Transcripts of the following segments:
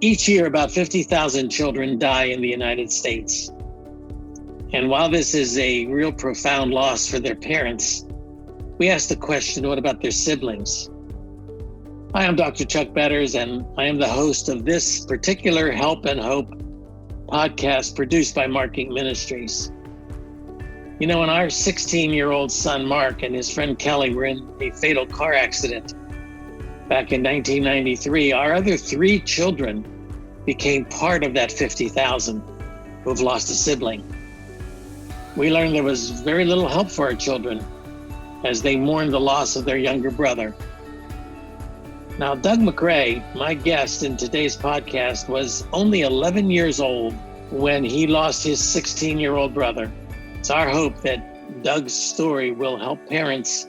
Each year, about 50,000 children die in the United States. And while this is a real profound loss for their parents, we ask the question, what about their siblings? Hi, I'm Dr. Chuck Betters, and I am the host of this particular Help and Hope podcast produced by Mark Inc. Ministries. You know, when our 16-year-old son, Mark, and his friend Kelly were in a fatal car accident back in 1993, our other 3 children became part of that 50,000 who have lost a sibling. We learned there was very little help for our children as they mourned the loss of their younger brother. Now, Doug MacGray, my guest in today's podcast, was only 11 years old when he lost his 16-year-old brother. It's our hope that Doug's story will help parents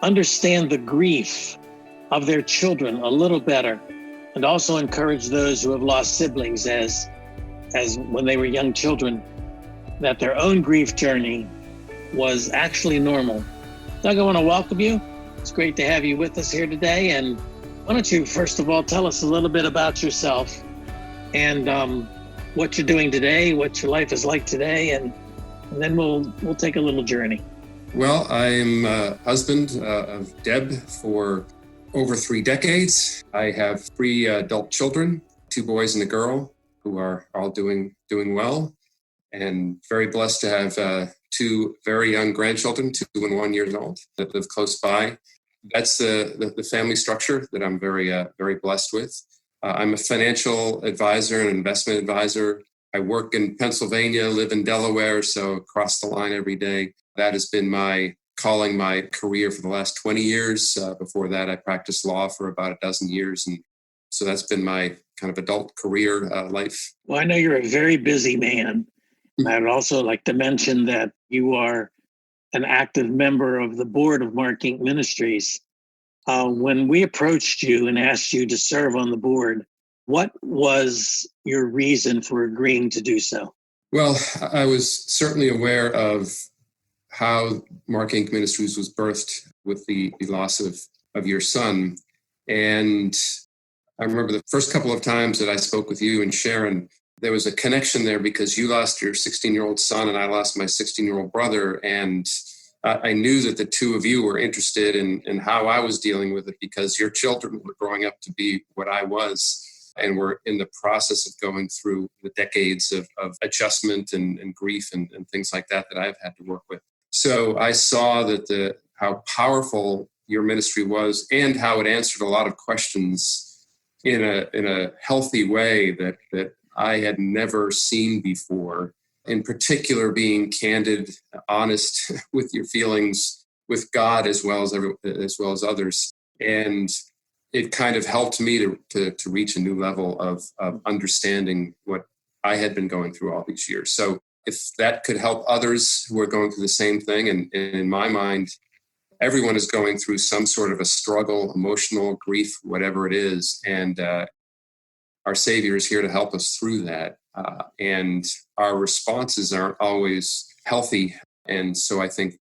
understand the grief of their children a little better, and also encourage those who have lost siblings as when they were young children, that their own grief journey was actually normal. Doug, I want to welcome you. It's great to have you with us here today. And why don't you, first of all, tell us a little bit about yourself and what you're doing today, what your life is like today, and then we'll take a little journey. Well, I'm a husband of Deb for over 3 decades. I have 3 adult children, 2 boys and a girl, who are all doing well, and very blessed to have 2 very young grandchildren, 2 and 1 years old, that live close by. That's the family structure that I'm very blessed with. I'm a financial advisor and investment advisor. I work in Pennsylvania, live in Delaware, so across the line every day. That has been my calling, my career for the last 20 years. Before that, I practiced law for about a dozen years. And so that's been my kind of adult career life. Well, I know you're a very busy man. I would also like to mention that you are an active member of the board of Mark Inc. Ministries. When we approached you and asked you to serve on the board, what was your reason for agreeing to do so? Well, I was certainly aware of how Mark Inc. Ministries was birthed with the loss of your son. And I remember the first couple of times that I spoke with you and Sharon, there was a connection there because you lost your 16-year-old son and I lost my 16-year-old brother. And I knew that the 2 of you were interested in how I was dealing with it because your children were growing up to be what I was and were in the process of going through the decades of adjustment and grief and things like that I've had to work with. So I saw that how powerful your ministry was and how it answered a lot of questions in a healthy way that I had never seen before. In particular, being candid, honest with your feelings with God as well as others, and it kind of helped me to reach a new level of understanding what I had been going through all these years. So if that could help others who are going through the same thing, and in my mind, everyone is going through some sort of a struggle, emotional grief, whatever it is, and our Savior is here to help us through that. And our responses aren't always healthy. And so I think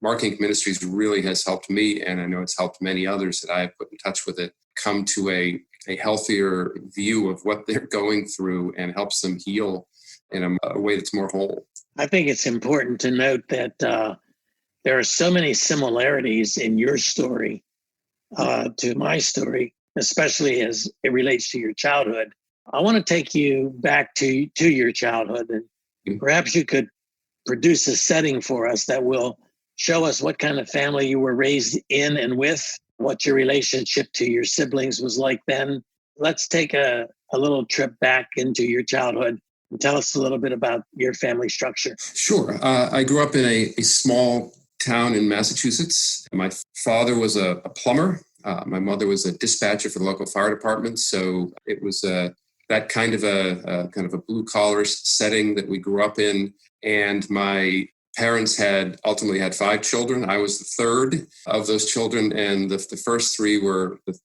Mark Inc. Ministries really has helped me, and I know it's helped many others that I have put in touch with it, come to a healthier view of what they're going through and helps them heal in a way that's more whole. I think it's important to note that there are so many similarities in your story to my story, especially as it relates to your childhood. I want to take you back to your childhood, and perhaps you could produce a setting for us that will show us what kind of family you were raised in and with, what your relationship to your siblings was like then. Let's take a little trip back into your childhood and tell us a little bit about your family structure. Sure. I grew up in a small town in Massachusetts. My father was a plumber. My mother was a dispatcher for the local fire department. So it was that kind of a blue collar setting that we grew up in. And my parents ultimately had 5 children. I was the third of those children, and the first 3 were the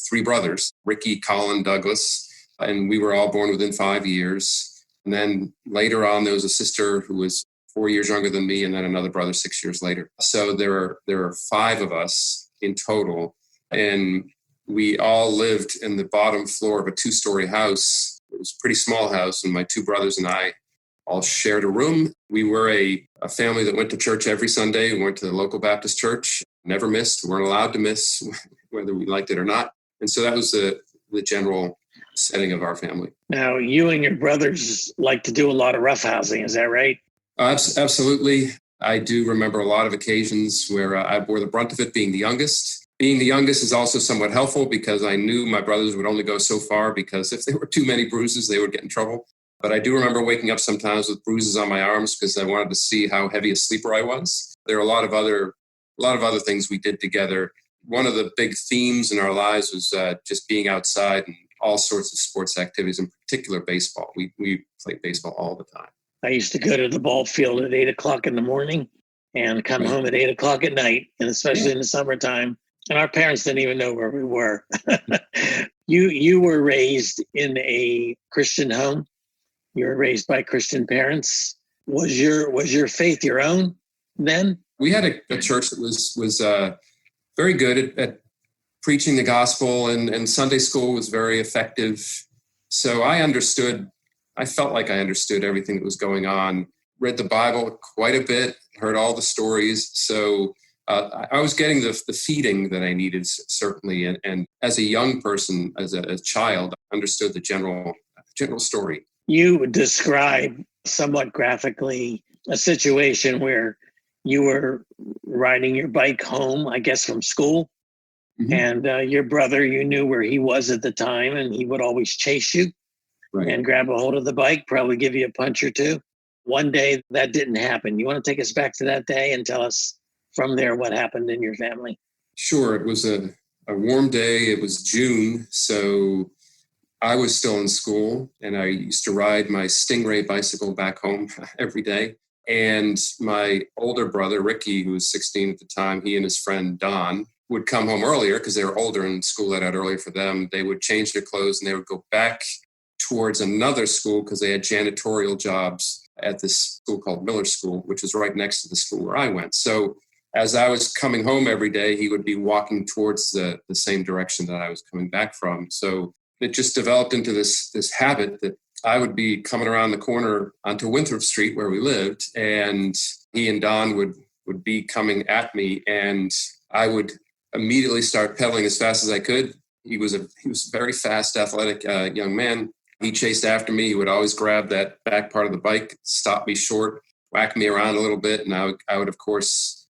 3 brothers, Ricky, Colin, Douglas, and we were all born within 5 years. And then later on, there was a sister who was 4 years younger than me, and then another brother 6 years later. So there are 5 of us in total. And We all lived in the bottom floor of a 2-story house. It was a pretty small house, and my 2 brothers and I all shared a room. We were a family that went to church every Sunday. We went to the local Baptist church, never missed, weren't allowed to miss, whether we liked it or not. And so that was the general setting of our family. Now, you and your brothers like to do a lot of roughhousing, is that right? Absolutely. I do remember a lot of occasions where I bore the brunt of it, being the youngest. Being the youngest is also somewhat helpful because I knew my brothers would only go so far, because if there were too many bruises, they would get in trouble. But I do remember waking up sometimes with bruises on my arms because I wanted to see how heavy a sleeper I was. There are a lot of other things we did together. One of the big themes in our lives was just being outside and all sorts of sports activities, in particular baseball. We played baseball all the time. I used to go to the ball field at 8 o'clock in the morning and come home at 8 o'clock at night, and especially in the summertime. And our parents didn't even know where we were. You were raised in a Christian home. You were raised by Christian parents. Was your faith your own then? We had a church that was very good at preaching the gospel, and Sunday school was very effective. So I felt like I understood everything that was going on, read the Bible quite a bit, heard all the stories. So I was getting the feeding that I needed, certainly. And as a young person, as a child, I understood the general story. You describe somewhat graphically a situation where you were riding your bike home, I guess, from school. Mm-hmm. And your brother, you knew where he was at the time, and he would always chase you. Right. And grab a hold of the bike, probably give you a punch or two. One day that didn't happen. You want to take us back to that day and tell us from there what happened in your family? Sure. It was a warm day. It was June. So I was still in school, and I used to ride my Stingray bicycle back home every day. And my older brother, Ricky, who was 16 at the time, he and his friend Don would come home earlier because they were older and school let out earlier for them. They would change their clothes and they would go back towards another school because they had janitorial jobs at this school called Miller School, which was right next to the school where I went. So as I was coming home every day, he would be walking towards the same direction that I was coming back from. So it just developed into this habit that I would be coming around the corner onto Winthrop Street where we lived, and he and Don would be coming at me, and I would immediately start pedaling as fast as I could. He was a very fast, athletic young man. He chased after me. He would always grab that back part of the bike, stop me short, whack me around a little bit. And I would of course,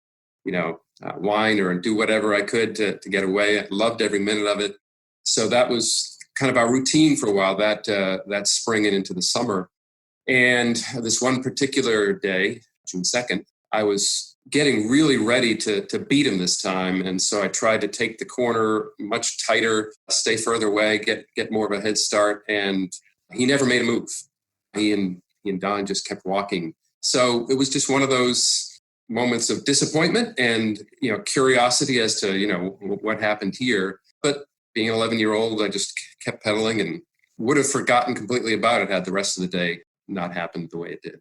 whine or do whatever I could to get away. I loved every minute of it. So that was kind of our routine for a while, that spring and into the summer. And this one particular day, June 2nd, I was getting really ready to beat him this time. And so I tried to take the corner much tighter, stay further away, get more of a head start. And he never made a move. He and Don just kept walking. So it was just one of those moments of disappointment and, curiosity as to, what happened here. But being an 11-year-old, I just kept pedaling and would have forgotten completely about it had the rest of the day not happened the way it did.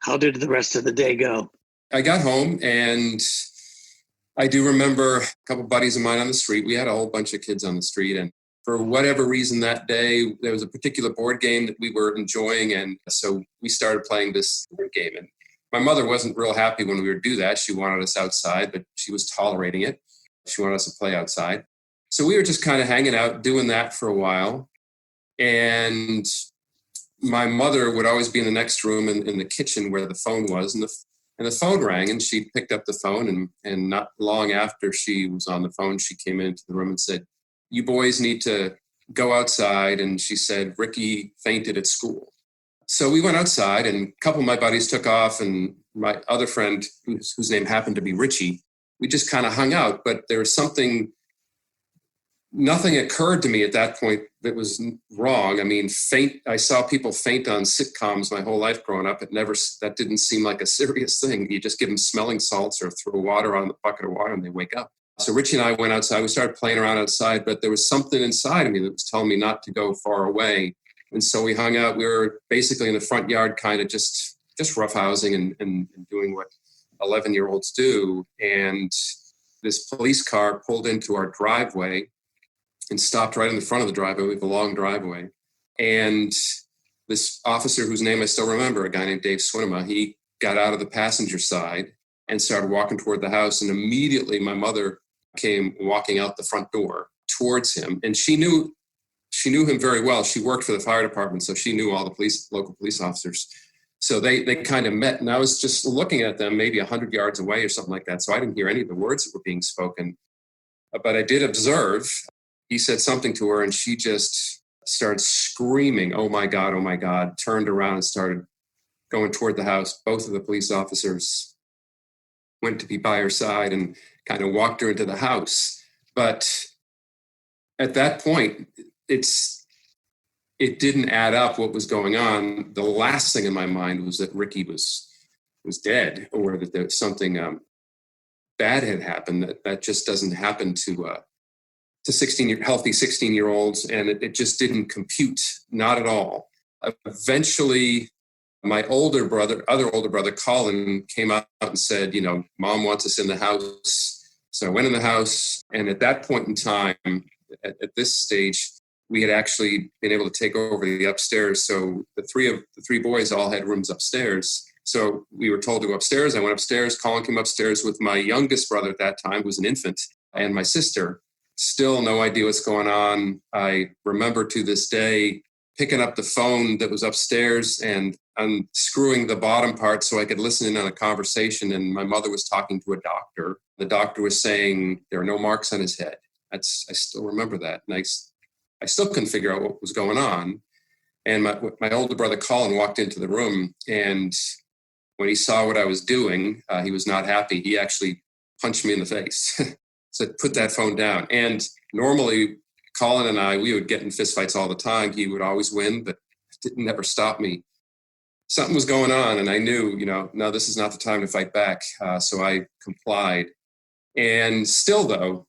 How did the rest of the day go? I got home, and I do remember a couple buddies of mine on the street. We had a whole bunch of kids on the street, and for whatever reason that day, there was a particular board game that we were enjoying, and so we started playing this board game. And my mother wasn't real happy when we would do that. She wanted us outside, but she was tolerating it. She wanted us to play outside. So we were just kind of hanging out, doing that for a while. And my mother would always be in the next room in the kitchen where the phone was, and the phone rang, and she picked up the phone, and not long after she was on the phone, she came into the room and said, "You boys need to go outside." And she said, "Ricky fainted at school." So we went outside, and a couple of my buddies took off, and my other friend, whose name happened to be Richie, we just kind of hung out. But there was nothing occurred to me at that point that was wrong. I mean, I saw people faint on sitcoms my whole life growing up. That didn't seem like a serious thing. You just give them smelling salts or throw water on the bucket of water and they wake up. So Richie and I went outside. We started playing around outside, but there was something inside of me that was telling me not to go far away. And so we hung out. We were basically in the front yard, kind of just roughhousing and doing what 11-year-olds do. And this police car pulled into our driveway. and stopped right in the front of the driveway. We have a long driveway. And this officer, whose name I still remember, a guy named Dave Swinema, he got out of the passenger side and started walking toward the house. And immediately my mother came walking out the front door towards him. And she knew him very well. She worked for the fire department, so she knew all the local police officers. So they kind of met, and I was just looking at them maybe 100 yards away or something like that. So I didn't hear any of the words that were being spoken. But I did observe, he said something to her, and she just started screaming, oh my God, turned around and started going toward the house. Both of the police officers went to be by her side and kind of walked her into the house. But at that point, it didn't add up what was going on. The last thing in my mind was that Ricky was dead, or that there was something bad had happened. That just doesn't happen to healthy 16-year-olds, and it just didn't compute, not at all. Eventually, my other older brother, Colin, came out and said, Mom wants us in the house. So I went in the house, and at that point in time, at this stage, we had actually been able to take over the upstairs. So the three boys all had rooms upstairs. So we were told to go upstairs. I went upstairs. Colin came upstairs with my youngest brother at that time, who was an infant, and my sister. Still no idea what's going on. I remember to this day picking up the phone that was upstairs and unscrewing the bottom part so I could listen in on a conversation. And my mother was talking to a doctor. The doctor was saying there are no marks on his head. I still remember that. And I still couldn't figure out what was going on. And my older brother, Colin, walked into the room. And when he saw what I was doing, he was not happy. He actually punched me in the face. Said, put that phone down. And normally, Colin and I, we would get in fistfights all the time. He would always win, but it never stop me. Something was going on, and I knew, no, this is not the time to fight back. So I complied. And still, though,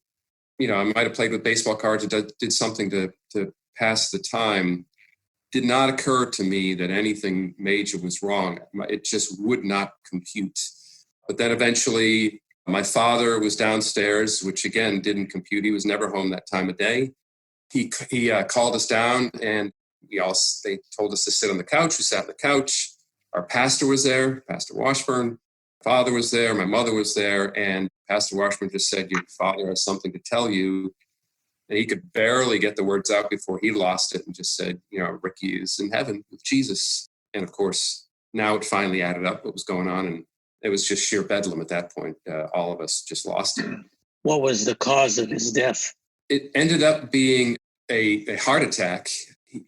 I might have played with baseball cards or did something to pass the time. Did not occur to me that anything major was wrong. It just would not compute. But then eventually, my father was downstairs, which again didn't compute. He was never home that time of day. He called us down, and they told us to sit on the couch. We sat on the couch. Our pastor was there, Pastor Washburn. Father was there. My mother was there, and Pastor Washburn just said, "Your father has something to tell you." And he could barely get the words out before he lost it and just said, Ricky is in heaven with Jesus. And of course, now it finally added up what was going on, and it was just sheer bedlam at that point. All of us just lost it. What was the cause of his death? It ended up being a heart attack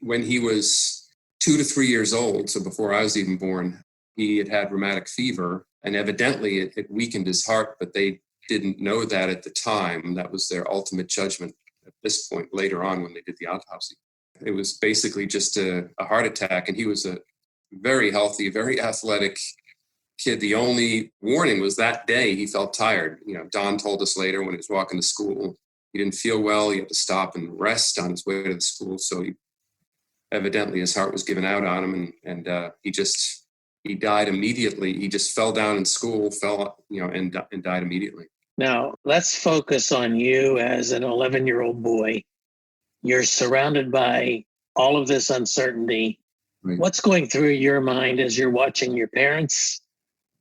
when he was 2 to 3 years old. So before I was even born, he had rheumatic fever, and evidently it weakened his heart, but they didn't know that at the time. That was their ultimate judgment at this point later on when they did the autopsy. It was basically just a heart attack, and he was a very healthy, very athletic kid. The only warning was that day he felt tired. Don told us later when he was walking to school, he didn't feel well. He had to stop and rest on his way to the school. So evidently his heart was giving out on him, and he died immediately. He just fell down in school, and died immediately. Now, let's focus on you as an 11-year-old boy. You're surrounded by all of this uncertainty. Right. What's going through your mind as you're watching your parents,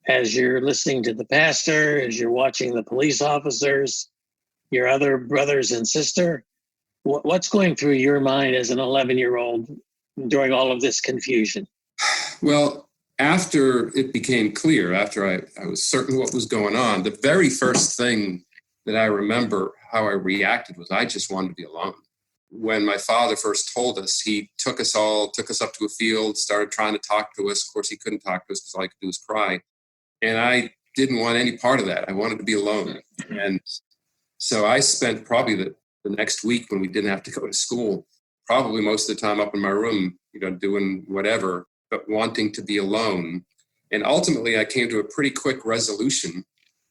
as you're listening to the pastor, as you're watching the police officers, your other brothers and sister? What's going through your mind as an 11-year-old during all of this confusion? Well, after it became clear, after I was certain what was going on, the very first thing that I remember how I reacted was I just wanted to be alone. When my father first told us, he took us up to a field, started trying to talk to us. Of course, he couldn't talk to us because all he could do was cry. And I didn't want any part of that. I wanted to be alone. And so I spent probably the next week when we didn't have to go to school, probably most of the time up in my room, doing whatever, but wanting to be alone. And ultimately, I came to a pretty quick resolution.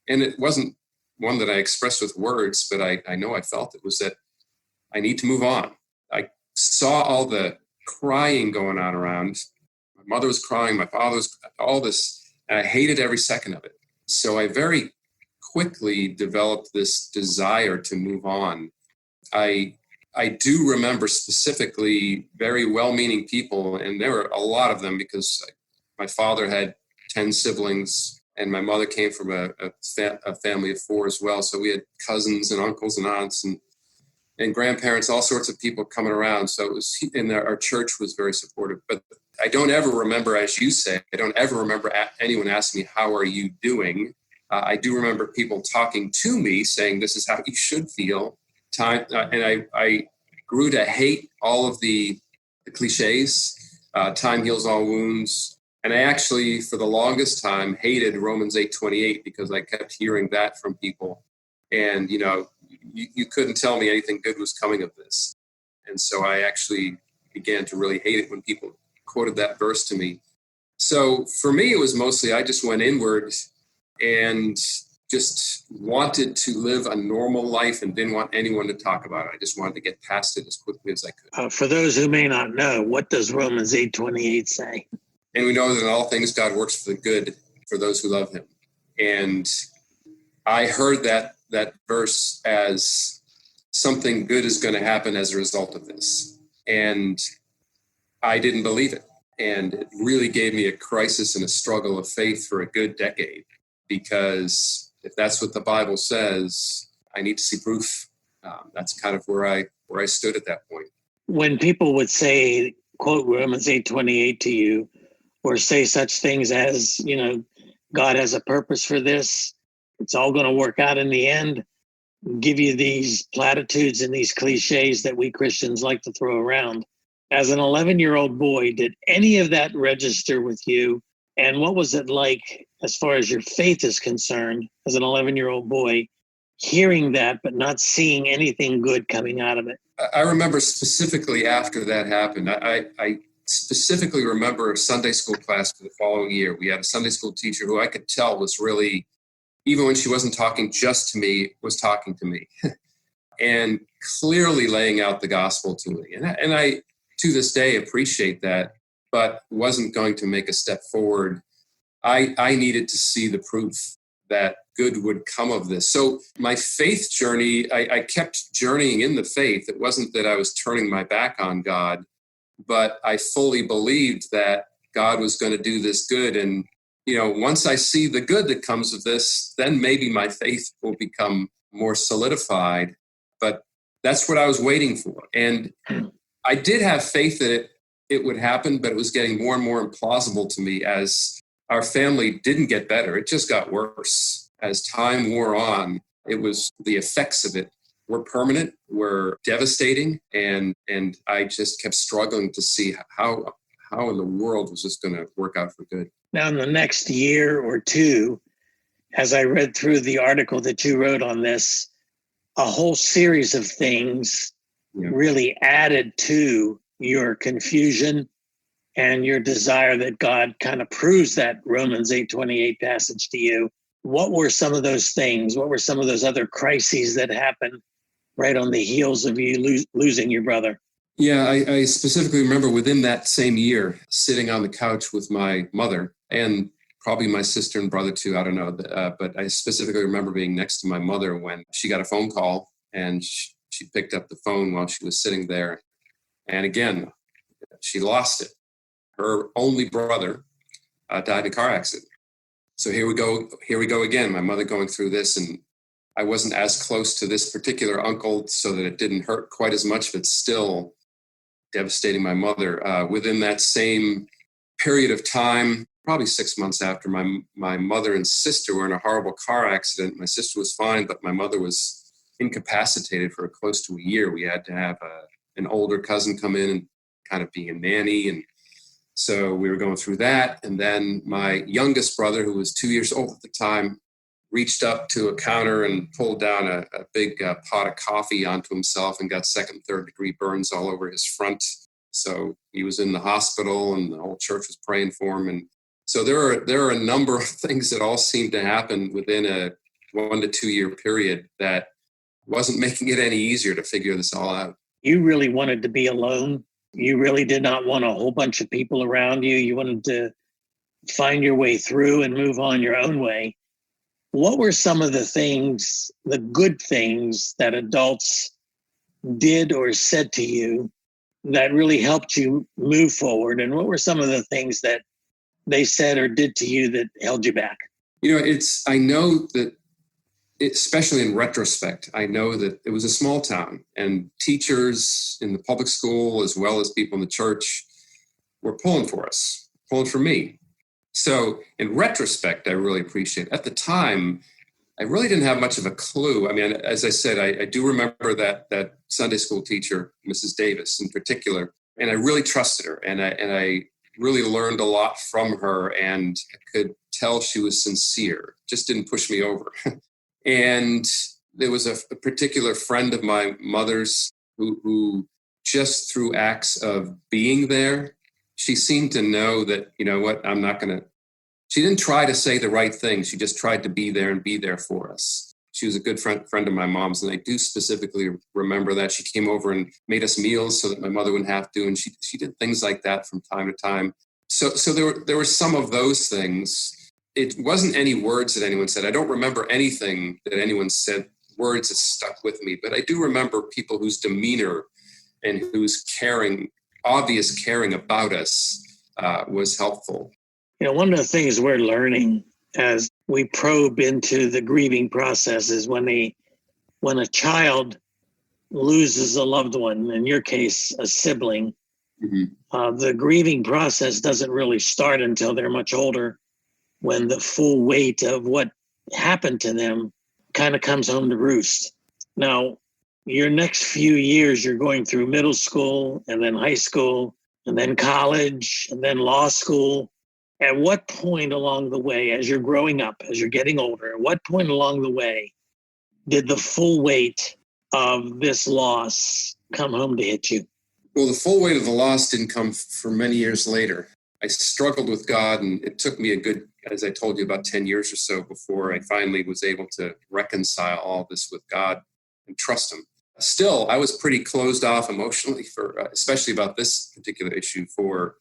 And it wasn't one that I expressed with words, but I know I felt it was that I need to move on. I saw all the crying going on around. My mother was crying, my father was, all this, and I hated every second of it. So I very quickly developed this desire to move on. I I do remember specifically very well-meaning people, and there were a lot of them because my father had 10 siblings, and my mother came from a family of 4 as well. So we had cousins and uncles and aunts and grandparents, all sorts of people coming around. So it was, and our church was very supportive. But I don't ever remember, as you say, I don't ever remember anyone asking me, how are you doing? I do remember people talking to me saying, this is how you should feel. And I grew to hate all of the cliches. Time heals all wounds. And I actually, for the longest time, hated Romans 8:28 because I kept hearing that from people. And, you couldn't tell me anything good was coming of this. And so I actually began to really hate it when people quoted that verse to me. So for me, it was mostly I just went inward and just wanted to live a normal life and didn't want anyone to talk about it. I just wanted to get past it as quickly as I could. For those who may not know, what does Romans 8:28 say? And we know that in all things, God works for the good for those who love him. And I heard that verse as something good is going to happen as a result of this. And I didn't believe it. And it really gave me a crisis and a struggle of faith for a good decade, because if that's what the Bible says, I need to see proof. That's kind of where I stood at that point. When people would say, quote Romans 8:28 to you, or say such things as, God has a purpose for this, it's all going to work out in the end, give you these platitudes and these cliches that we Christians like to throw around. As an 11-year-old boy, did any of that register with you? And what was it like as far as your faith is concerned as an 11-year-old boy, hearing that but not seeing anything good coming out of it? I remember specifically after that happened, I specifically remember a Sunday school class for the following year. We had a Sunday school teacher who I could tell was really, even when she wasn't talking just to me, was talking to me and clearly laying out the gospel to me. And I, to this day, appreciate that, but wasn't going to make a step forward. I needed to see the proof that good would come of this. So my faith journey, I kept journeying in the faith. It wasn't that I was turning my back on God, but I fully believed that God was going to do this good. And, once I see the good that comes of this, then maybe my faith will become more solidified. But that's what I was waiting for. And I did have faith that it would happen, but it was getting more and more implausible to me as our family didn't get better. It just got worse. As time wore on, it was the effects of it were permanent, were devastating. And I just kept struggling to see how in the world was this going to work out for good. Now, in the next year or two, as I read through the article that you wrote on this, a whole series of things really added to your confusion and your desire that God kind of proves that Romans 8:28 passage to you. What were some of those things? What were some of those other crises that happened right on the heels of you losing your brother? Yeah, I specifically remember within that same year sitting on the couch with my mother and probably my sister and brother too. I don't know. But I specifically remember being next to my mother when she got a phone call, and she picked up the phone while she was sitting there. And again, she lost it. Her only brother died in a car accident. So here we go again. My mother going through this, and I wasn't as close to this particular uncle so that it didn't hurt quite as much, but still devastating my mother. Within that same period of time, probably 6 months after, my mother and sister were in a horrible car accident. My sister was fine, but my mother was incapacitated for close to a year. We had to have an older cousin come in and kind of be a nanny. And so we were going through that. And then my youngest brother, who was 2 years old at the time, reached up to a counter and pulled down a big pot of coffee onto himself and got second and third degree burns all over his front. So he was in the hospital and the whole church was praying for him. And so there are a number of things that all seemed to happen within a 1 to 2 year period that wasn't making it any easier to figure this all out. You really wanted to be alone. You really did not want a whole bunch of people around you. You wanted to find your way through and move on your own way. What were some of the things, the good things that adults did or said to you that really helped you move forward? And what were some of the things that they said or did to you that held you back? I know that, especially in retrospect, I know that it was a small town, and teachers in the public school, as well as people in the church, were pulling for us, pulling for me. So in retrospect, I really appreciate it. At the time, I really didn't have much of a clue. I mean, as I said, I do remember that Sunday school teacher, Mrs. Davis in particular, and I really trusted her, and I really learned a lot from her, and I could tell she was sincere, just didn't push me over. And there was a particular friend of my mother's who just through acts of being there, she seemed to know that, you know what, she didn't try to say the right thing. She just tried to be there and be there for us. She was a good friend of my mom's, and I do specifically remember that. She came over and made us meals so that my mother wouldn't have to, and she did things like that from time to time. So there were some of those things. It wasn't any words that anyone said. I don't remember anything that anyone said, words that stuck with me, but I do remember people whose demeanor and whose obvious caring about us was helpful. One of the things we're learning as we probe into the grieving process is when a child loses a loved one, in your case, a sibling, the grieving process doesn't really start until they're much older, when the full weight of what happened to them kind of comes home to roost. Now, your next few years, you're going through middle school and then high school and then college and then law school. At what point along the way, as you're growing up, as you're getting older, at what point along the way did the full weight of this loss come home to hit you? Well, the full weight of the loss didn't come for many years later. I struggled with God, and it took me as I told you, about 10 years or so before I finally was able to reconcile all this with God and trust him. Still, I was pretty closed off emotionally especially about this particular issue for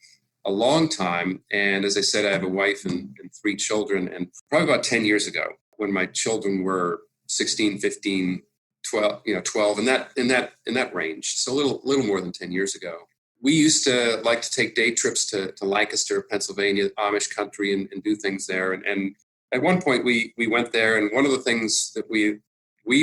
a long time. And as I said, I have a wife and 3 children, and probably about 10 years ago, when my children were 16, 15, 12, 12, in that range. So a little more than 10 years ago. We used to like to take day trips to Lancaster, Pennsylvania, Amish country, and do things there. And at one point we went there, and one of the things that we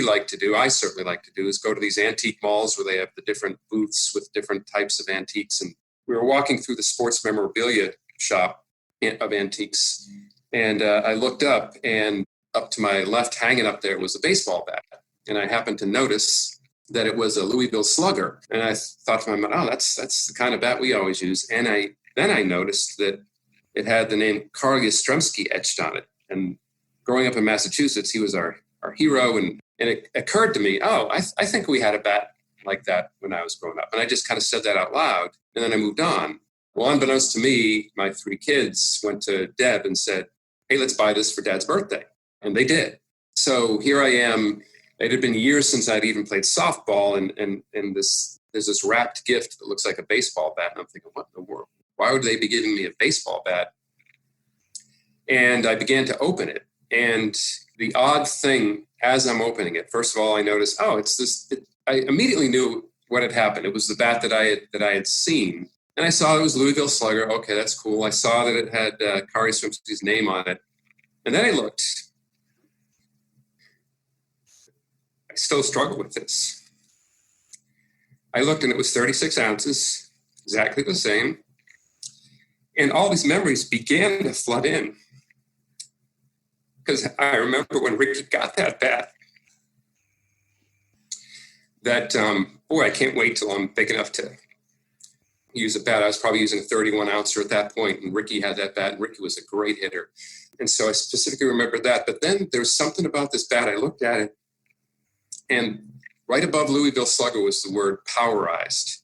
like to do, I certainly like to do, is go to these antique malls where they have the different booths with different types of antiques. And we were walking through the sports memorabilia shop of antiques, and I looked up, and up to my left, hanging up there, was a baseball bat. And I happened to notice that it was a Louisville Slugger. And I thought to myself, oh, that's the kind of bat we always use. And then I noticed that it had the name Carl Yastrzemski etched on it. And growing up in Massachusetts, he was our hero. And it occurred to me, I think we had a bat like that when I was growing up. And I just kind of said that out loud. And then I moved on. Well, unbeknownst to me, my 3 kids went to Deb and said, hey, let's buy this for Dad's birthday. And they did. So here I am. It had been years since I'd even played softball, and there's this wrapped gift that looks like a baseball bat. And I'm thinking, what in the world? Why would they be giving me a baseball bat? And I began to open it. And the odd thing, as I'm opening it, first of all, I noticed, it's this. I immediately knew what had happened. It was the bat that I had seen. And I saw it was Louisville Slugger. Okay, that's cool. I saw that it had Kari Swimsky's name on it. And then I looked. I still struggle with this. I looked, and it was 36 ounces, exactly the same. And all these memories began to flood in. Because I remember when Ricky got that bat, that, I can't wait till I'm big enough to use a bat. I was probably using a 31 ouncer at that point, and Ricky had that bat, and Ricky was a great hitter. And so I specifically remember that. But then there was something about this bat. I looked at it, and right above Louisville Slugger was the word powerized.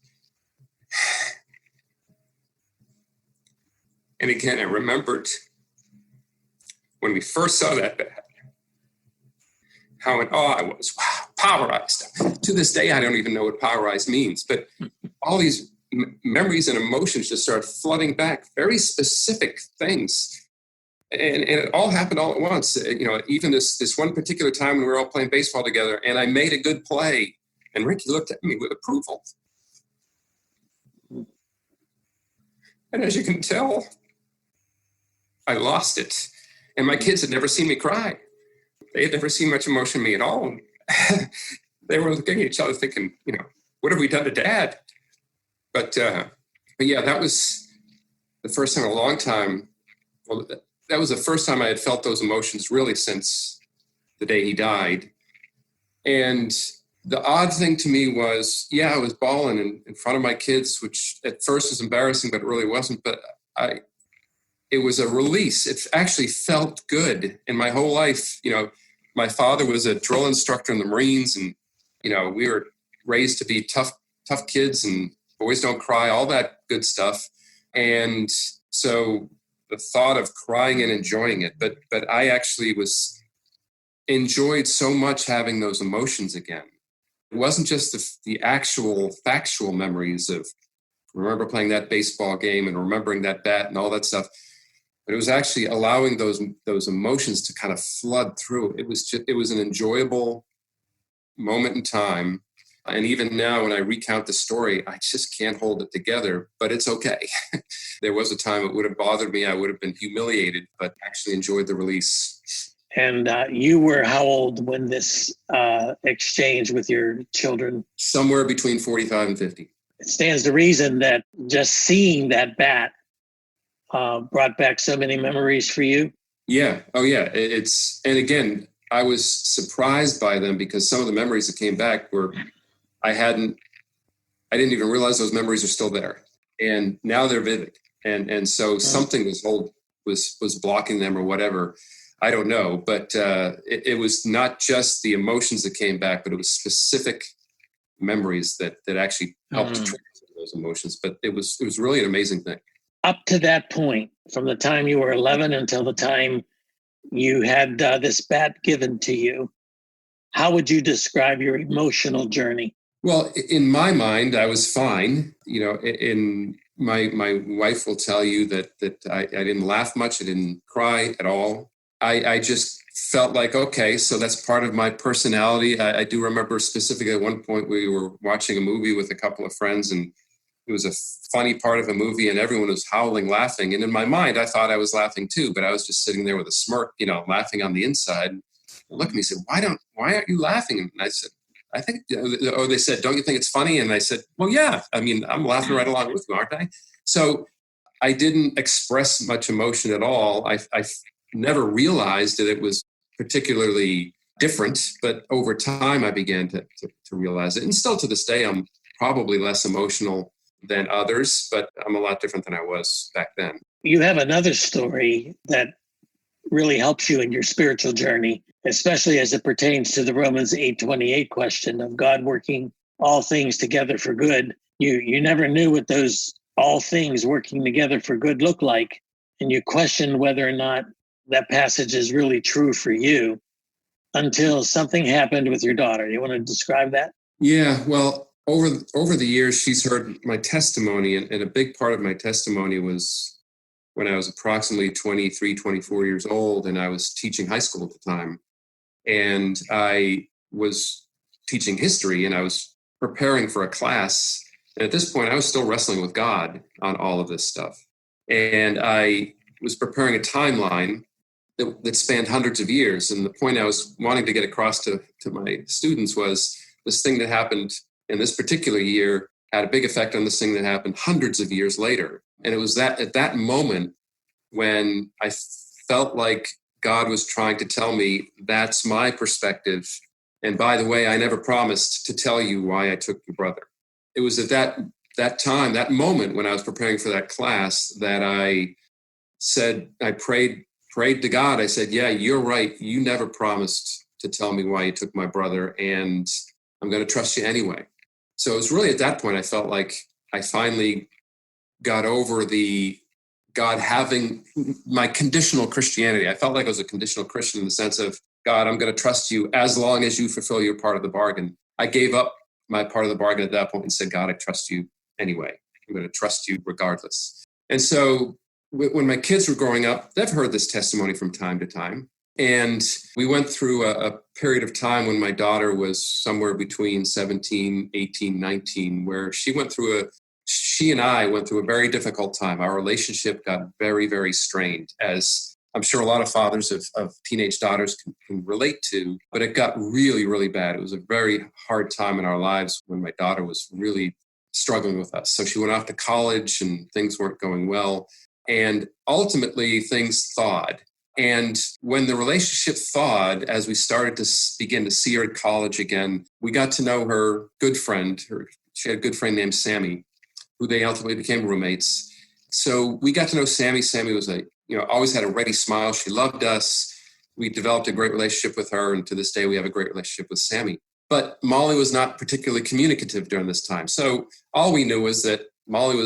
And again, I remembered when we first saw that bat, how in awe I was. Wow, powerized. To this day, I don't even know what powerized means. But all these memories and emotions just started flooding back, very specific things. And it all happened all at once. Even this one particular time when we were all playing baseball together, and I made a good play, And Ricky looked at me with approval. And as you can tell, I lost it. And my kids had never seen me cry. They had never seen much emotion in me at all. They were looking at each other thinking, what have we done to Dad? But yeah, that was the first time in a long time. Well, that was the first time I had felt those emotions really since the day he died. And the odd thing to me was, I was bawling in front of my kids, which at first was embarrassing, but it really wasn't. But it was a release. It actually felt good. In my whole life, my father was a drill instructor in the Marines, and we were raised to be tough kids, and boys don't cry, all that good stuff. And so the thought of crying and enjoying it, but I actually enjoyed so much having those emotions again. It wasn't just the actual factual memories of remember playing that baseball game and remembering that bat and all that stuff, but it was actually allowing those emotions to kind of flood through. It was an enjoyable moment in time. And even now, when I recount the story, I just can't hold it together, but it's okay. There was a time it would have bothered me. I would have been humiliated, but actually enjoyed the release. And you were how old when this exchange with your children? Somewhere between 45 and 50. It stands to reason that just seeing that bat brought back so many memories for you. Yeah. Oh, yeah. And again, I was surprised by them because some of the memories that came back were, I didn't even realize those memories are still there. And now they're vivid. And so something was blocking them or whatever. I don't know. But it was not just the emotions that came back, but it was specific memories that actually helped to trigger those emotions. But it was really an amazing thing. Up to that point, from the time you were 11 until the time you had this bat given to you, how would you describe your emotional journey? Well, in my mind, I was fine. In my wife will tell you that I didn't laugh much. I didn't cry at all. I just felt like, okay, so that's part of my personality. I do remember specifically at one point we were watching a movie with a couple of friends, and it was a funny part of a movie and everyone was howling, laughing. And in my mind, I thought I was laughing too, but I was just sitting there with a smirk, laughing on the inside. And look at me and said, why aren't you laughing? And I said, they said, don't you think it's funny? And I said, well, yeah, I'm laughing right along with you, aren't I? So I didn't express much emotion at all. I never realized that it was particularly different, but over time I began to realize it. And still to this day, I'm probably less emotional than others, but I'm a lot different than I was back then. You have another story that really helps you in your spiritual journey, especially as it pertains to the Romans 8:28 question of God working all things together for good. You never knew what those all things working together for good look like, and you questioned whether or not that passage is really true for you until something happened with your daughter. You want to describe that? Yeah, well, over the years, she's heard my testimony, and a big part of my testimony was when I was approximately 23, 24 years old, and I was teaching high school at the time. And I was teaching history, and I was preparing for a class. And at this point, I was still wrestling with God on all of this stuff. And I was preparing a timeline that spanned hundreds of years. And the point I was wanting to get across to my students was this thing that happened in this particular year had a big effect on this thing that happened hundreds of years later. And it was that at that moment when I felt like God was trying to tell me, that's my perspective. And by the way, I never promised to tell you why I took your brother. It was at that time, that moment when I was preparing for that class that I said, I prayed to God. I said, yeah, you're right. You never promised to tell me why you took my brother, and I'm going to trust you anyway. So it was really at that point I felt like I finally got over the God having my conditional Christianity. I felt like I was a conditional Christian in the sense of, God, I'm going to trust you as long as you fulfill your part of the bargain. I gave up my part of the bargain at that point and said, God, I trust you anyway. I'm going to trust you regardless. And so when my kids were growing up, they've heard this testimony from time to time. And we went through a period of time when my daughter was somewhere between 17, 18, 19, where she and I went through a very difficult time. Our relationship got very, very strained, as I'm sure a lot of fathers of teenage daughters can relate to, but it got really, really bad. It was a very hard time in our lives when my daughter was really struggling with us. So she went off to college and things weren't going well. And ultimately things thawed. And when the relationship thawed, as we started to begin to see her at college again, we got to know her good friend. She had a good friend named Sammy, who they ultimately became roommates. So we got to know Sammy. Sammy was always had a ready smile. She loved us. We developed a great relationship with her. And to this day, we have a great relationship with Sammy. But Molly was not particularly communicative during this time. So all we knew was that Molly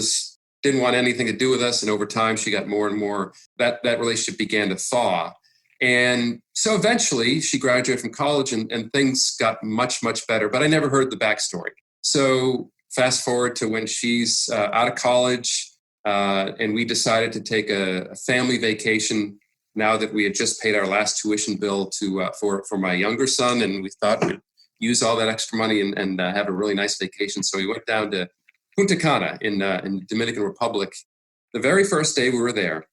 didn't want anything to do with us. And over time, she got more and more, that relationship began to thaw. And so eventually she graduated from college and things got much, much better. But I never heard the backstory. So fast forward to when she's out of college and we decided to take a family vacation now that we had just paid our last tuition bill for my younger son. And we thought we'd use all that extra money and have a really nice vacation. So we went down to Punta Cana in Dominican Republic. The very first day we were there,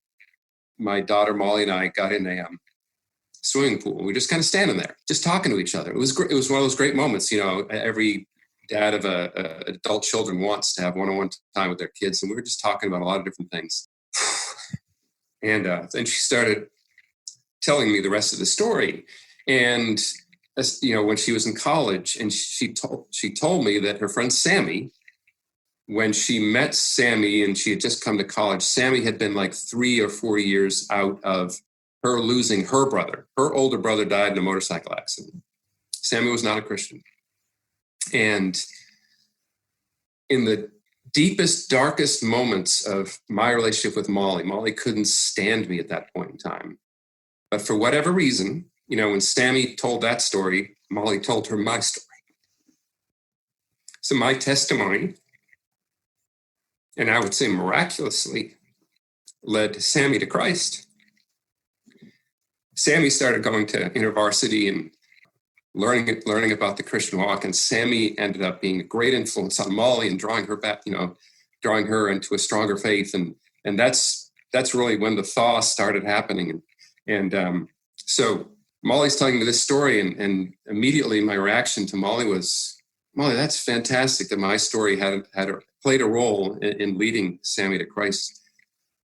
my daughter Molly and I got in a swimming pool. We were just kind of standing there, just talking to each other. It was great. It was one of those great moments. Every dad of adult children wants to have one-on-one time with their kids, and we were just talking about a lot of different things. And then she started telling me the rest of the story. And when she was in college, and she told me that her friend Sammy, when she met Sammy and she had just come to college, Sammy had been like 3 or 4 years out of her losing her brother. Her older brother died in a motorcycle accident. Sammy was not a Christian. And in the deepest, darkest moments of my relationship with Molly couldn't stand me at that point in time. But for whatever reason, when Sammy told that story, Molly told her my story. So my testimony, and I would say miraculously, led Sammy to Christ. Sammy started going to InterVarsity and learning about the Christian walk, and Sammy ended up being a great influence on Molly and drawing her back, drawing her into a stronger faith, and that's really when the thaw started happening. And so Molly's telling me this story, and immediately my reaction to Molly was, Molly, that's fantastic that my story played a role in leading Sammy to Christ.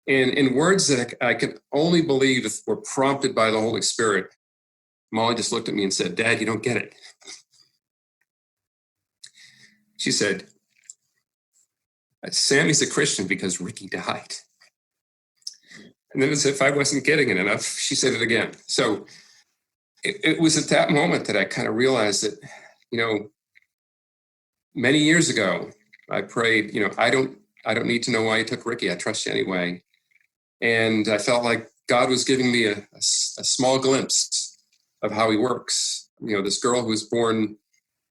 And in words that I could only believe were prompted by the Holy Spirit, Molly just looked at me and said, Dad, you don't get it. She said, Sammy's a Christian because Ricky died. And then as if I wasn't getting it enough, she said it again. So it was at that moment that I kind of realized that, many years ago, I prayed, I don't need to know why you took Ricky. I trust you anyway. And I felt like God was giving me a small glimpse of how he works. This girl who was born,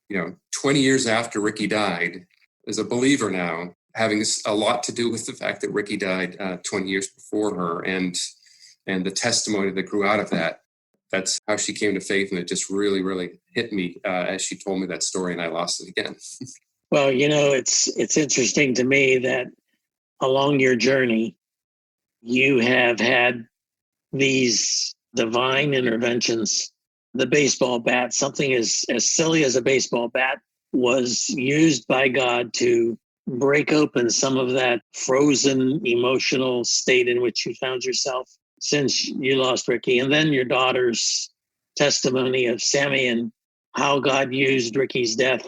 20 years after Ricky died is a believer now, having a lot to do with the fact that Ricky died 20 years before her and the testimony that grew out of that. That's how she came to faith. And it just really, really hit me as she told me that story, and I lost it again. Well, it's interesting to me that along your journey, you have had these divine interventions. The baseball bat, something as silly as a baseball bat, was used by God to break open some of that frozen emotional state in which you found yourself since you lost Ricky. And then your daughter's testimony of Sammy and how God used Ricky's death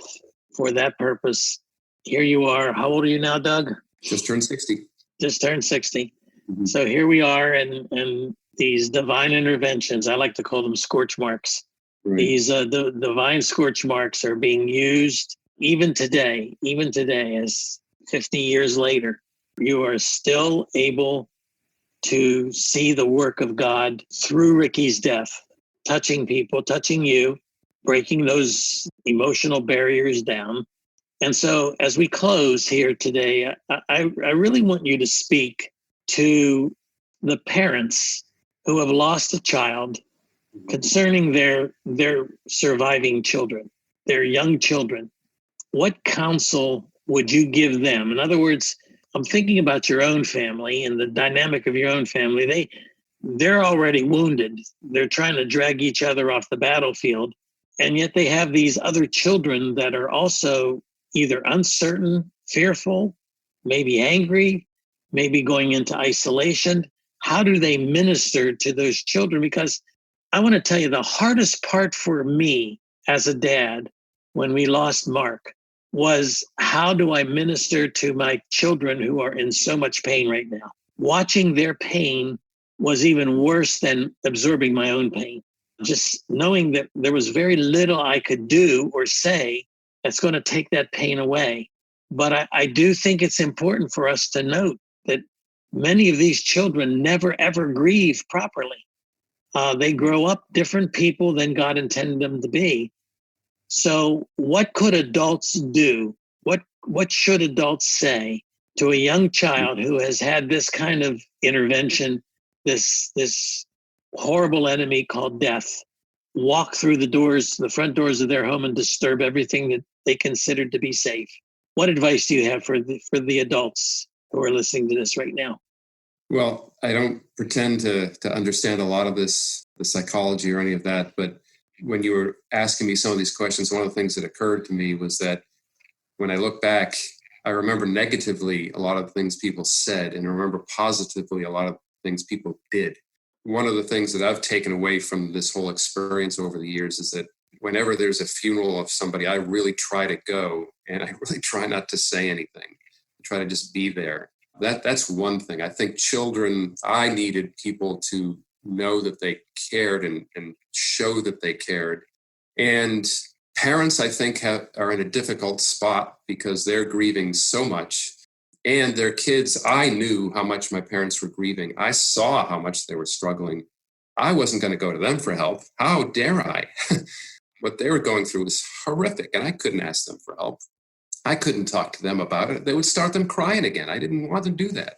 for that purpose. Here you are. How old are you now, Doug? Just turned 60. Just turned 60. Mm-hmm. So here we are, and these divine interventions, I like to call them scorch marks. Right. These the divine scorch marks are being used even today, as 50 years later. You are still able to see the work of God through Ricky's death, touching people, touching you, breaking those emotional barriers down. And so as we close here today, I really want you to speak to the parents who have lost a child concerning their surviving children, their young children, what counsel would you give them? In other words, I'm thinking about your own family and the dynamic of your own family. They're already wounded. They're trying to drag each other off the battlefield. And yet they have these other children that are also either uncertain, fearful, maybe angry, maybe going into isolation. How do they minister to those children? Because I want to tell you, the hardest part for me as a dad when we lost Mark was, how do I minister to my children who are in so much pain right now? Watching their pain was even worse than absorbing my own pain. Just knowing that there was very little I could do or say that's going to take that pain away. But I do think it's important for us to note that many of these children never, ever grieve properly. They grow up different people than God intended them to be. So what could adults do? What should adults say to a young child who has had this kind of intervention, this horrible enemy called death, walk through the front doors of their home and disturb everything that they considered to be safe? What advice do you have for the adults who are listening to this right now? Well, I don't pretend to understand a lot of this, the psychology or any of that, but when you were asking me some of these questions, one of the things that occurred to me was that when I look back, I remember negatively a lot of the things people said, and I remember positively a lot of things people did. One of the things that I've taken away from this whole experience over the years is that whenever there's a funeral of somebody, I really try to go, and I really try not to say anything. I try to just be there. That's one thing. I think I needed people to know that they cared and show that they cared. And parents, I think, are in a difficult spot because they're grieving so much. And their kids, I knew how much my parents were grieving. I saw how much they were struggling. I wasn't going to go to them for help. How dare I? What they were going through was horrific, and I couldn't ask them for help. I couldn't talk to them about it. They would start them crying again. I didn't want to do that.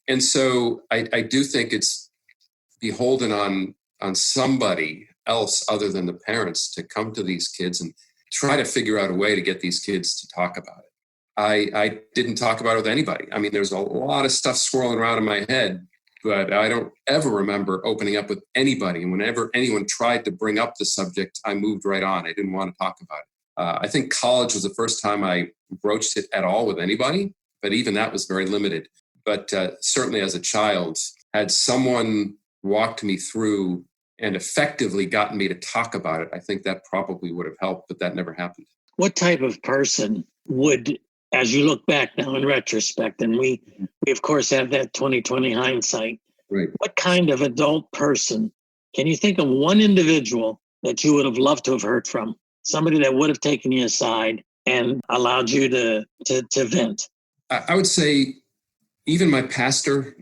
And so I do think it's beholden on somebody else other than the parents to come to these kids and try to figure out a way to get these kids to talk about it. I didn't talk about it with anybody. I mean, there's a lot of stuff swirling around in my head, but I don't ever remember opening up with anybody. And whenever anyone tried to bring up the subject, I moved right on. I didn't want to talk about it. I think college was the first time I broached it at all with anybody, but even that was very limited. But certainly as a child, had someone walked me through and effectively gotten me to talk about it, I think that probably would have helped, but that never happened. What type of person would, as you look back now in retrospect, and we of course have that 2020 hindsight, right? What kind of adult person, can you think of one individual that you would have loved to have heard from? Somebody that would have taken you aside and allowed you to vent? I would say even my pastor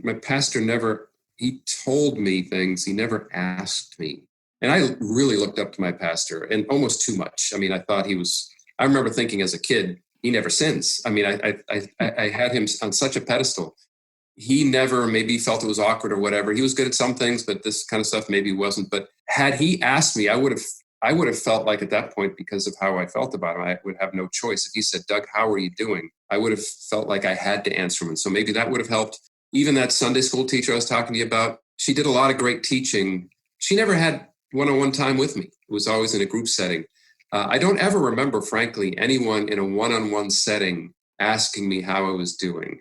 never, he told me things, he never asked me. And I really looked up to my pastor, and almost too much. I mean, I thought I remember thinking as a kid, he never sins. I mean, I had him on such a pedestal. He never maybe felt it was awkward or whatever. He was good at some things, but this kind of stuff maybe wasn't. But had he asked me, I would have felt like at that point, because of how I felt about him, I would have no choice. If he said, "Doug, how are you doing?" I would have felt like I had to answer him. And so maybe that would have helped. Even that Sunday school teacher I was talking to you about, she did a lot of great teaching. She never had one-on-one time with me. It was always in a group setting. I don't ever remember, frankly, anyone in a one-on-one setting asking me how I was doing.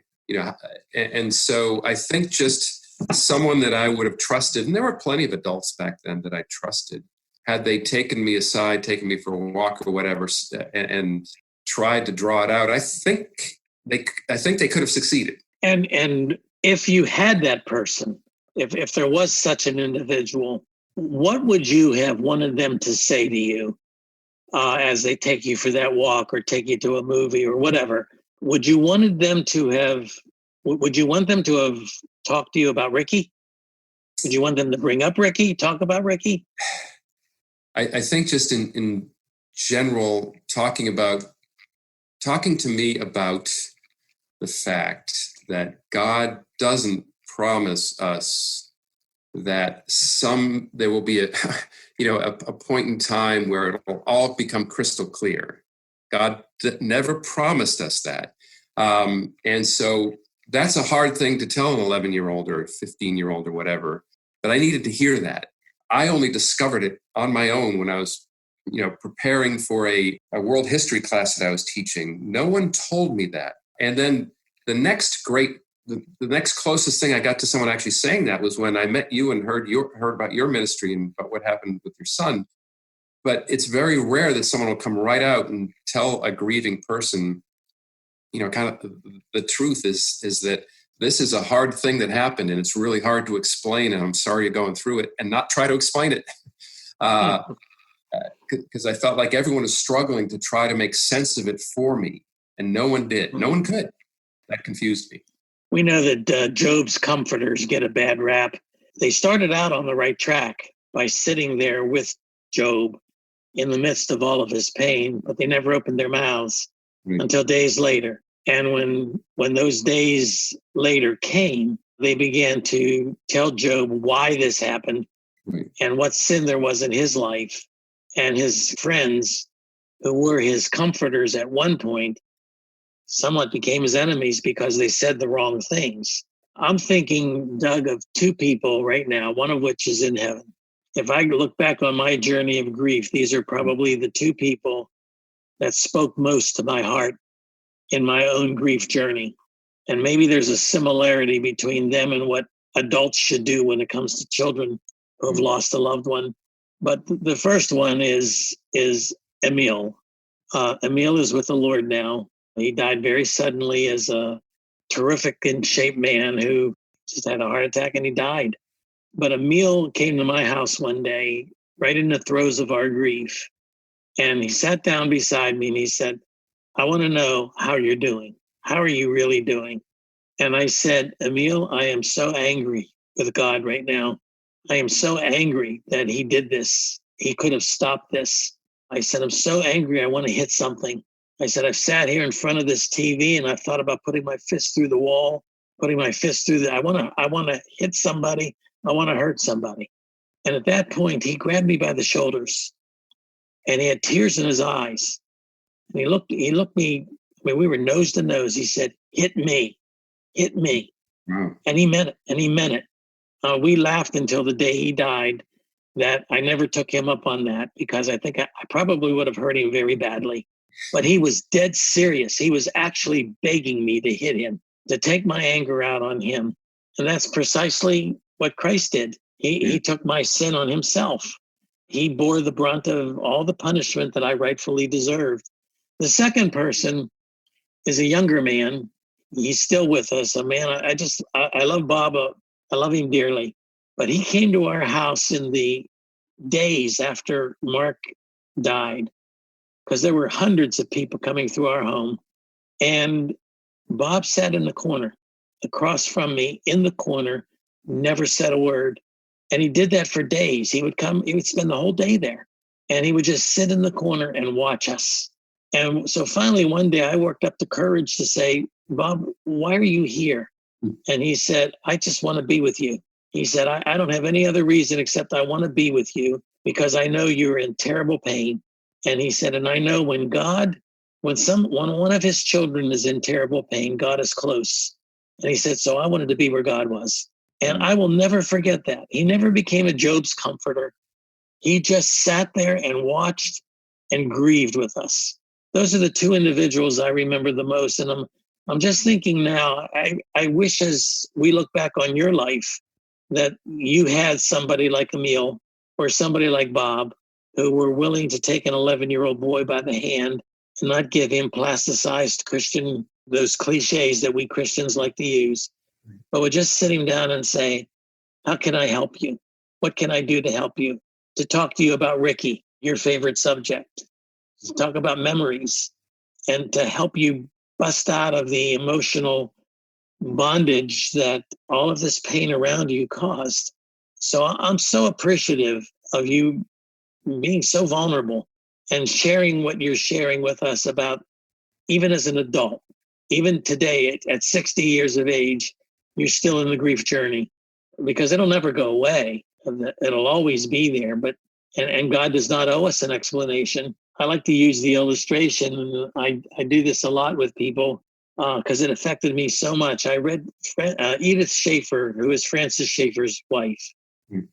And so I think just someone that I would have trusted, and there were plenty of adults back then that I trusted, had they taken me aside, taken me for a walk or whatever, and tried to draw it out, I think they could have succeeded. And if you had that person, if there was such an individual, what would you have wanted them to say to you as they take you for that walk or take you to a movie or whatever? Would you want them to have talked to you about Ricky? Would you want them to bring up Ricky, talk about Ricky? I think just in general, talking to me about the fact that God doesn't promise us that there will be a point in time where it will all become crystal clear. God never promised us that. And so that's a hard thing to tell an 11-year-old or a 15-year-old or whatever, but I needed to hear that. I only discovered it on my own when I was, preparing for a world history class that I was teaching. No one told me that. And then the next closest thing I got to someone actually saying that was when I met you and heard about your ministry and about what happened with your son. But it's very rare that someone will come right out and tell a grieving person, kind of the truth is that this is a hard thing that happened and it's really hard to explain. And I'm sorry you're going through it, and not try to explain it. Because I felt like everyone was struggling to try to make sense of it for me. And no one did. No one could. That confused me. We know that Job's comforters get a bad rap. They started out on the right track by sitting there with Job in the midst of all of his pain, but they never opened their mouths until days later. And when those days later came, they began to tell Job why this happened and what sin there was in his life. And his friends, who were his comforters at one point, somewhat became his enemies because they said the wrong things. I'm thinking, Doug, of two people right now, one of which is in heaven. If I look back on my journey of grief, these are probably the two people that spoke most to my heart in my own grief journey. And maybe there's a similarity between them and what adults should do when it comes to children who have lost a loved one. But the first one is Emil. Emil is with the Lord now. He died very suddenly as a terrific in shape man who just had a heart attack and he died. But Emil came to my house one day, right in the throes of our grief. And he sat down beside me and he said, I want to know how you're doing. How are you really doing? And I said, Emil, I am so angry with God right now. I am so angry that he did this. He could have stopped this. I said, I'm so angry. I want to hit something. I said, I've sat here in front of this TV and I've thought about putting my fist through the wall, putting my fist through I want to hit somebody. I want to hurt somebody. And at that point, he grabbed me by the shoulders and he had tears in his eyes. And he looked me, we were nose to nose. He said, hit me. Wow. And he meant it. We laughed until the day he died that I never took him up on that because I think I probably would have hurt him very badly. But he was dead serious. He was actually begging me to hit him, to take my anger out on him. And that's precisely what Christ did. He took my sin on himself. He bore the brunt of all the punishment that I rightfully deserved. The second person is a younger man. He's still with us. A man, I love Bob. I love him dearly. But he came to our house in the days after Mark died, because there were hundreds of people coming through our home. And Bob sat in the corner across from me in the corner, never said a word. And he did that for days. He would spend the whole day there. And he would just sit in the corner and watch us. And so finally, one day I worked up the courage to say, Bob, why are you here? And he said, I just want to be with you. He said, I don't have any other reason except I want to be with you because I know you're in terrible pain. And he said, and I know when one of his children is in terrible pain, God is close. And he said, so I wanted to be where God was. And I will never forget that. He never became a Job's comforter. He just sat there and watched and grieved with us. Those are the two individuals I remember the most. And I'm just thinking now, I wish as we look back on your life that you had somebody like Emil or somebody like Bob who were willing to take an 11-year-old boy by the hand and not give him plasticized Christian, those cliches that we Christians like to use, but would just sit him down and say, how can I help you? What can I do to help you? To talk to you about Ricky, your favorite subject, to talk about memories, and to help you bust out of the emotional bondage that all of this pain around you caused. So I'm so appreciative of you being so vulnerable and sharing what you're sharing with us about, even as an adult, even today at 60 years of age, you're still in the grief journey. because it'll never go away. It'll always be there. And God does not owe us an explanation. I like to use the illustration, and I do this a lot with people because it affected me so much. I read Edith Schaefer, who is Francis Schaeffer's wife.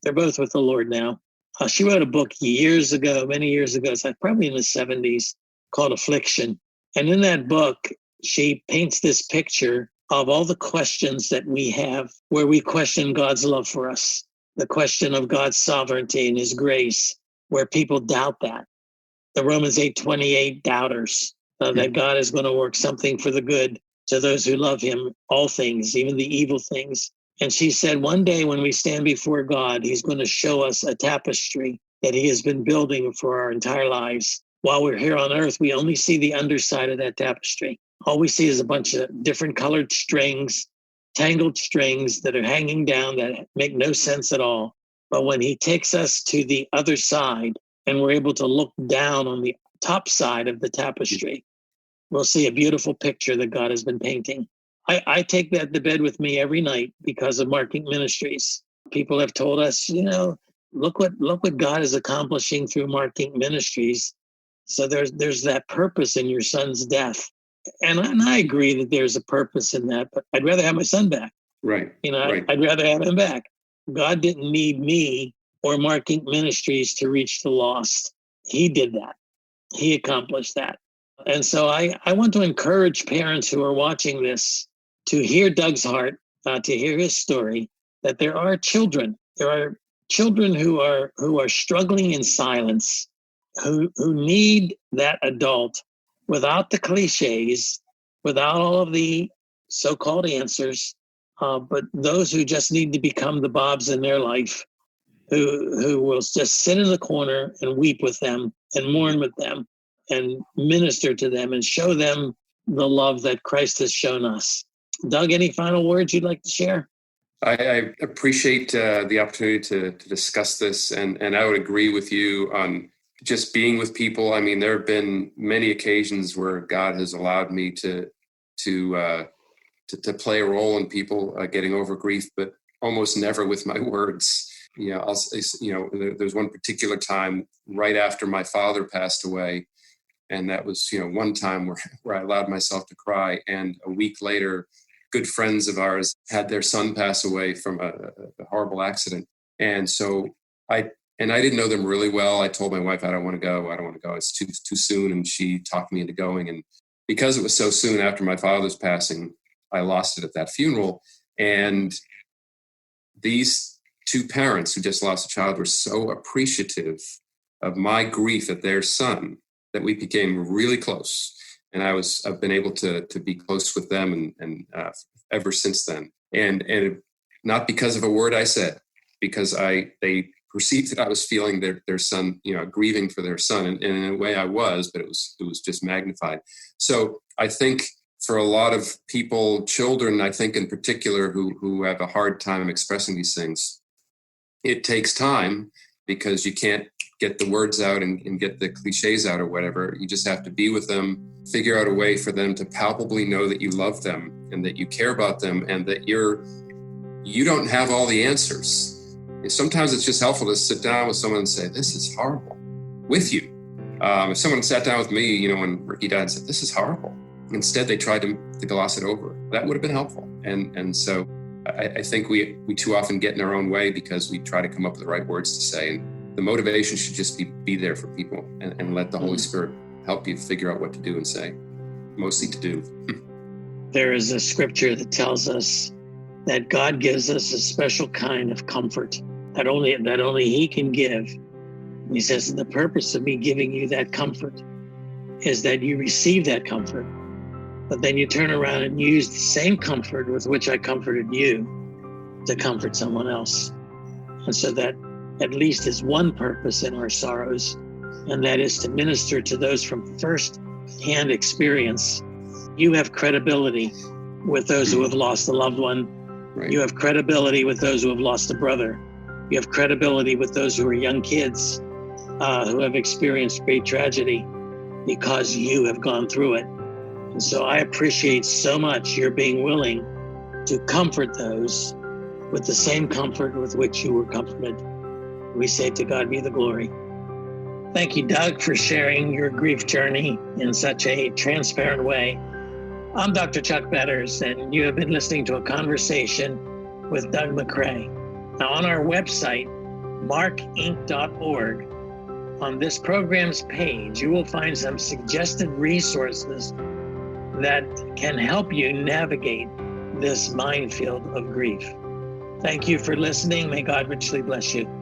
They're both with the Lord now. She wrote a book years ago, many years ago, it's like probably in the 70s, called Affliction. And in that book, she paints this picture of all the questions that we have where we question God's love for us, the question of God's sovereignty and his grace, where people doubt that. The Romans 8:28 doubters, that God is going to work something for the good to those who love him, all things, even the evil things. And she said, one day when we stand before God, he's going to show us a tapestry that he has been building for our entire lives. While we're here on earth, we only see the underside of that tapestry. All we see is a bunch of different colored strings, tangled strings that are hanging down that make no sense at all. But when he takes us to the other side and we're able to look down on the top side of the tapestry, we'll see a beautiful picture that God has been painting. I take that to bed with me every night because of Marking Ministries. People have told us, look what God is accomplishing through Marking Ministries. So there's that purpose in your son's death. And I agree that there's a purpose in that, but I'd rather have my son back. Right. Right. I'd rather have him back. God didn't need me or Marking Ministries to reach the lost. He did that. He accomplished that. And so I want to encourage parents who are watching this to hear Doug's heart, to hear his story, that there are children. There are children who are struggling in silence, who need that adult without the cliches, without all of the so-called answers, but those who just need to become the Bobs in their life, who will just sit in the corner and weep with them and mourn with them and minister to them and show them the love that Christ has shown us. Doug, any final words you'd like to share? I appreciate the opportunity to discuss this, and I would agree with you on just being with people. I mean, there have been many occasions where God has allowed me to play a role in people getting over grief, but almost never with my words. There's one particular time right after my father passed away, and that was one time where I allowed myself to cry, and a week later, good friends of ours had their son pass away from a horrible accident. And so I didn't know them really well. I told my wife, I don't want to go. It's too soon. And she talked me into going. And because it was so soon after my father's passing, I lost it at that funeral. And these two parents who just lost a child were so appreciative of my grief at their son that we became really close. And I've been able to be close with them and ever since then. And not because of a word I said, because they perceived that I was feeling their son, grieving for their son. And in a way I was, but it was just magnified. So I think for a lot of people, children, I think in particular, who have a hard time expressing these things, it takes time because you can't get the words out and get the cliches out or whatever. You just have to be with them, figure out a way for them to palpably know that you love them and that you care about them and that you don't have all the answers. And sometimes it's just helpful to sit down with someone and say, this is horrible, with you. If someone sat down with me, when Ricky died and said, this is horrible. Instead, they tried to gloss it over. That would have been helpful. And so I think we too often get in our own way because we try to come up with the right words to say. And the motivation should just be there for people and let the Holy Spirit help you figure out what to do and say, mostly to do. There is a scripture that tells us that God gives us a special kind of comfort that only he can give. And he says, the purpose of me giving you that comfort is that you receive that comfort, but then you turn around and use the same comfort with which I comforted you to comfort someone else. And so that at least is one purpose in our sorrows, and that is to minister to those from first-hand experience. You have credibility with those who have lost a loved one. Right. You have credibility with those who have lost a brother. You have credibility with those who are young kids who have experienced great tragedy because you have gone through it. And so I appreciate so much your being willing to comfort those with the same comfort with which you were comforted. We say to God be the glory. Thank you, Doug, for sharing your grief journey in such a transparent way. I'm Dr. Chuck Betters, and you have been listening to a conversation with Doug MacGray. Now, on our website, markinc.org, on this program's page, you will find some suggested resources that can help you navigate this minefield of grief. Thank you for listening. May God richly bless you.